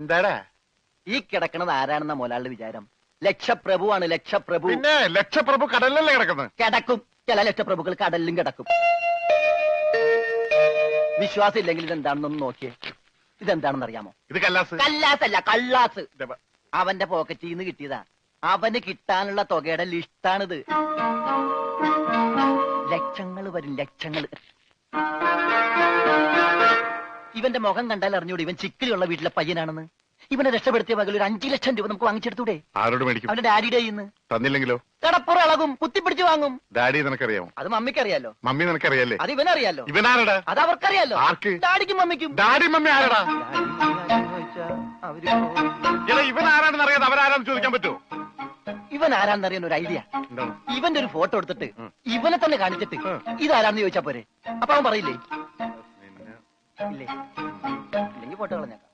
എന്താടാ ഈ കിടക്കണത് ആരാണെന്ന മുതലാളിയുടെ വിചാരം? ലക്ഷപ്രഭുവാണ്, ലക്ഷപ്രഭു. പിന്നെ ലക്ഷപ്രഭു കടലിലല്ലേ കിടക്കുന്നത്? കിടക്കും. ചില ലക്ഷപ്രഭുക്കൾ കടലിലും കിടക്കും. വിശ്വാസം ഇല്ലെങ്കിൽ ഇതെന്താണെന്നൊന്ന് നോക്കിയേ. ഇതെന്താണെന്ന് അറിയാമോ? ഇത് കല്ലാസ്. കല്ലാസല്ല, കള്ളാസ്. അവന്റെ പോക്കറ്റിൽ നിന്ന് കിട്ടിയതാ. അവന് കിട്ടാനുള്ള തുകയുടെ ലിസ്റ്റാണിത്. ലക്ഷങ്ങൾ വരും, ലക്ഷങ്ങൾ. ഇവന്റെ മുഖം കണ്ടാൽ അറിഞ്ഞൂടെ ഇവൻ ചിക്കിലുള്ള വീട്ടിലെ പയ്യനാണെന്ന്. ഇവനെ രക്ഷപ്പെടുത്തിയ മകൾ ഒരു 5 ലക്ഷം രൂപ നമുക്ക് വാങ്ങിച്ചെടുത്തൂടെ? ആരോട് മേടിക്കും? അവന്റെ ഡാഡിയുടെ കയ്യിന്ന്. തന്നില്ലെങ്കിലോ? കടപ്പുറം ഇളകും, കുത്തിപ്പിടിച്ച് വാങ്ങും. ഡാഡി നിനക്കറിയാമോ? അത് മമ്മിക്കറിയാലോ. മമ്മി നിനക്കറിയാലേ? അത് ഇവനറിയാലോ. ഇവനാരടാ? അത് അവർക്കറിയാലോ. ആർക്ക്? ഡാഡിക്കും മമ്മിക്കും. ഡാഡി മമ്മി ആരടാ? അവര് ഇവൻ ആരാണെന്ന് അറിയാതെ അവരാരാന്ന് ചോദിക്കാൻ പറ്റുമോ? ഇവൻ ആരാന്നറിയാൻ ഒരു ഐഡിയ. ഇവന്റെ ഒരു ഫോട്ടോ എടുത്തിട്ട് ഇവനെ തന്നെ കാണിച്ചിട്ട് ഇതാരാന്ന് ചോദിച്ചാ പോരെ? അപ്പൊ അവൻ പറയില്ലേ? ഇല്ലേ? ഇല്ലെങ്കിൽ ഫോട്ടോ കളഞ്ഞേക്കാം.